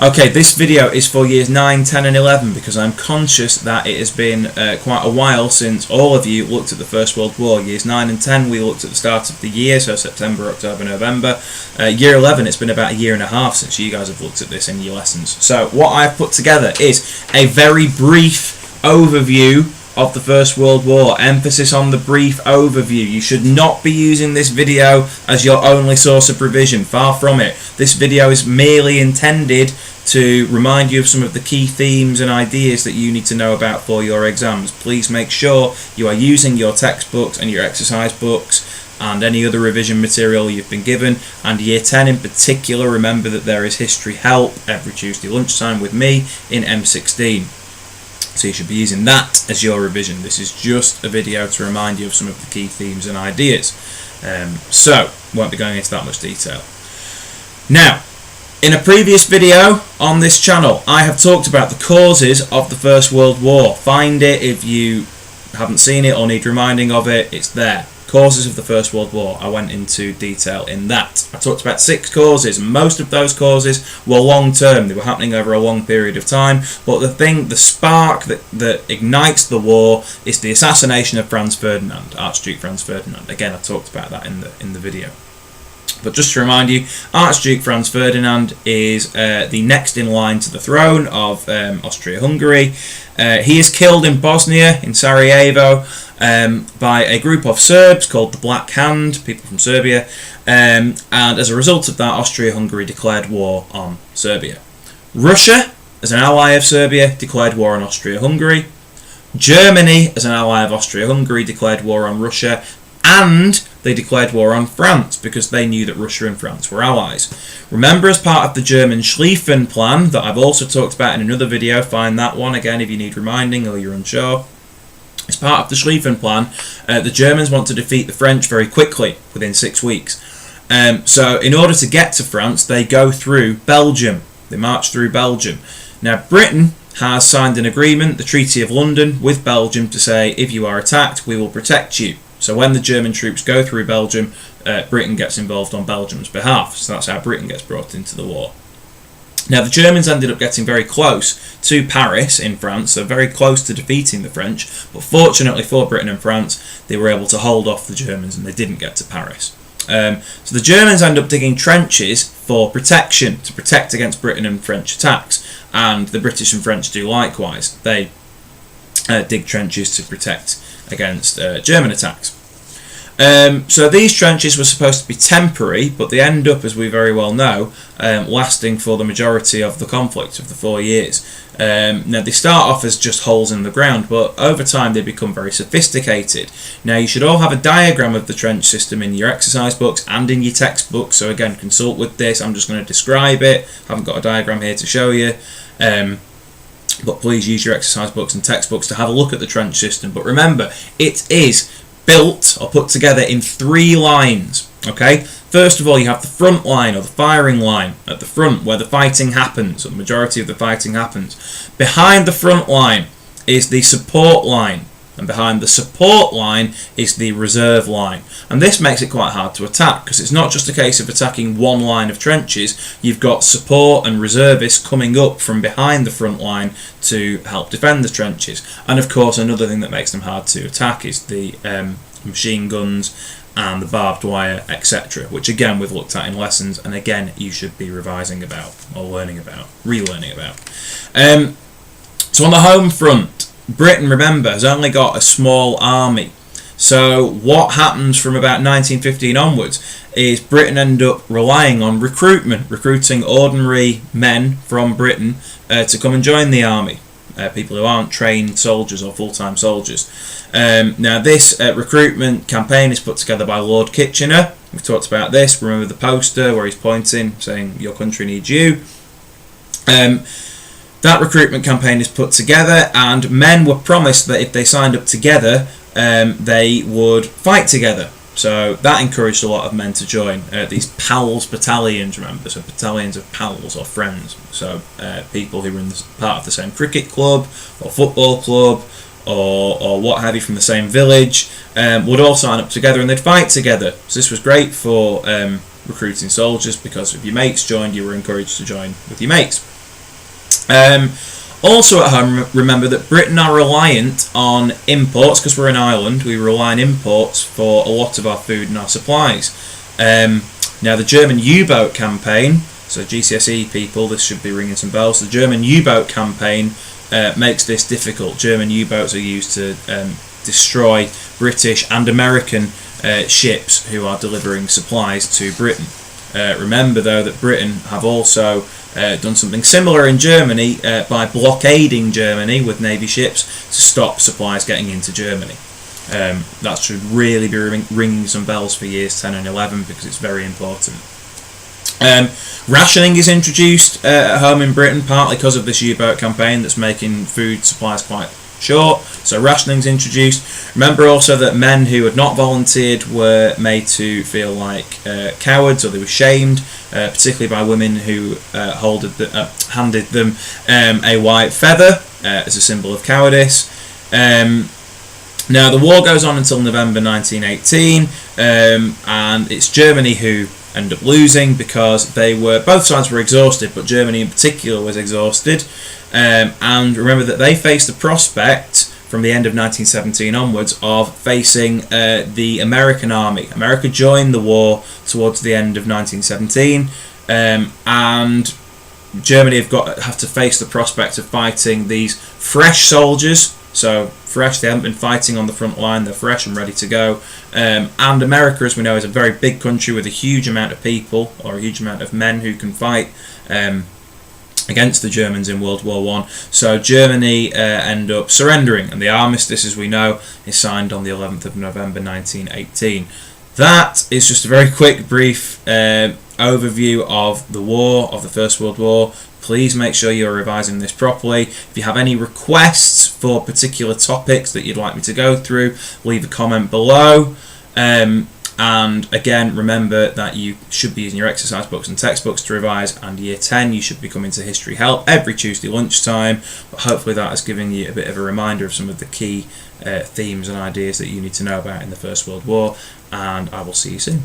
Okay, this video is for years 9, 10 and 11 because I'm conscious that it has been quite a while since all of you looked at the First World War. Years 9 and 10 we looked at the start of the year, so September, October, November. Year 11 it's been about a year and a half since you guys have looked at this in your lessons. So what I've put together is a very brief overview of the First World War. Emphasis on the brief overview. You should not be using this video as your only source of revision. Far from it. This video is merely intended to remind you of some of the key themes and ideas that you need to know about for your exams. Please make sure you are using your textbooks and your exercise books and any other revision material you've been given. And year 10 in particular, remember that there is history help every Tuesday lunchtime with me in M16. So you should be using that as your revision. This is just a video to remind you of some of the key themes and ideas. So, won't be going into that much detail. Now, in a previous video on this channel, I have talked about the causes of the First World War. Find it if you haven't seen it or need reminding of it, it's there. Causes of the First World War. I went into detail in that. I talked about 6 causes. Most of those causes were long term. They were happening over a long period of time. But the spark that ignites the war is the assassination of Franz Ferdinand, Archduke Franz Ferdinand. Again, I talked about that in the video. But just to remind you, Archduke Franz Ferdinand is the next in line to the throne of Austria-Hungary. He is killed in Bosnia, in Sarajevo, by a group of Serbs called the Black Hand, people from Serbia, and as a result of that, Austria-Hungary declared war on Serbia. Russia, as an ally of Serbia, declared war on Austria-Hungary. Germany, as an ally of Austria-Hungary, declared war on Russia, and they declared war on France because they knew that Russia and France were allies. Remember, as part of the German Schlieffen plan that I've also talked about in another video, find that one again if you need reminding or you're unsure. As part of the Schlieffen plan, the Germans want to defeat the French very quickly, within 6 weeks. So in order to get to France, they go through Belgium. They march through Belgium. Now, Britain has signed an agreement, the Treaty of London, with Belgium to say, if you are attacked, we will protect you. So when the German troops go through Belgium, Britain gets involved on Belgium's behalf. So that's how Britain gets brought into the war. Now, the Germans ended up getting very close to Paris in France, so very close to defeating the French, but fortunately for Britain and France, they were able to hold off the Germans and they didn't get to Paris. So the Germans end up digging trenches for protection, to protect against Britain and French attacks, and the British and French do likewise. They dig trenches to protect against German attacks. So these trenches were supposed to be temporary, but they end up, as we very well know, lasting for the majority of the conflict of the 4 years. Now they start off as just holes in the ground, but over time they become very sophisticated. Now you should all have a diagram of the trench system in your exercise books and in your textbooks, so again, consult with this. I'm just going to describe it. I haven't got a diagram here to show you. But please use your exercise books and textbooks to have a look at the trench system. But remember, it is built or put together in 3 lines. Okay, first of all, you have the front line or the firing line at the front where the fighting happens, or the majority of the fighting happens. Behind the front line is the support line, and behind the support line is the reserve line. And this makes it quite hard to attack because it's not just a case of attacking one line of trenches. You've got support and reservists coming up from behind the front line to help defend the trenches. And of course, another thing that makes them hard to attack is the machine guns and the barbed wire, etc., which again we've looked at in lessons, and again you should be revising about or learning about, relearning about. So on the home front, Britain, remember, has only got a small army. So what happens from about 1915 onwards is Britain end up relying on recruitment, recruiting ordinary men from Britain to come and join the army. People who aren't trained soldiers or full-time soldiers. Now this recruitment campaign is put together by Lord Kitchener. We've talked about this. Remember the poster where he's pointing, saying your country needs you. That recruitment campaign is put together, and men were promised that if they signed up together, they would fight together. So that encouraged a lot of men to join these pals battalions, remember, so battalions of pals or friends. So people who were in part of the same cricket club or football club or what have you from the same village would all sign up together and they'd fight together. So this was great for recruiting soldiers because if your mates joined, you were encouraged to join with your mates. Also at home, remember that Britain are reliant on imports, because we're an island, we rely on imports for a lot of our food and our supplies. Now the German U-boat campaign, so GCSE people, this should be ringing some bells, the German U-boat campaign makes this difficult. German U-boats are used to destroy British and American ships who are delivering supplies to Britain. Remember though that Britain have also done something similar in Germany by blockading Germany with navy ships to stop supplies getting into Germany. That should really be ringing some bells for years 10 and 11 because it's very important. Rationing is introduced at home in Britain, partly because of this U-boat campaign that's making food supplies quite short, so rationing is introduced. Remember also that men who had not volunteered were made to feel like cowards, or they were shamed, particularly by women who handed them a white feather as a symbol of cowardice. Now the war goes on until November 1918, and it's Germany who end up losing because both sides were exhausted, but Germany in particular was exhausted. And remember that they faced the prospect from the end of 1917 onwards of facing the American army. America joined the war towards the end of 1917, and Germany have to face the prospect of fighting these fresh soldiers. So fresh, they haven't been fighting on the front line, they're fresh and ready to go. And America, as we know, is a very big country with a huge amount of people, or a huge amount of men who can fight against the Germans in World War I. So Germany end up surrendering, and the armistice, as we know, is signed on the 11th of November 1918. That is just a very quick, brief overview of the war, of the First World War. Please make sure you're revising this properly. If you have any requests for particular topics that you'd like me to go through, leave a comment below. And again, remember that you should be using your exercise books and textbooks to revise, and Year 10 you should be coming to History Help every Tuesday lunchtime, but hopefully that has given you a bit of a reminder of some of the key themes and ideas that you need to know about in the First World War, and I will see you soon.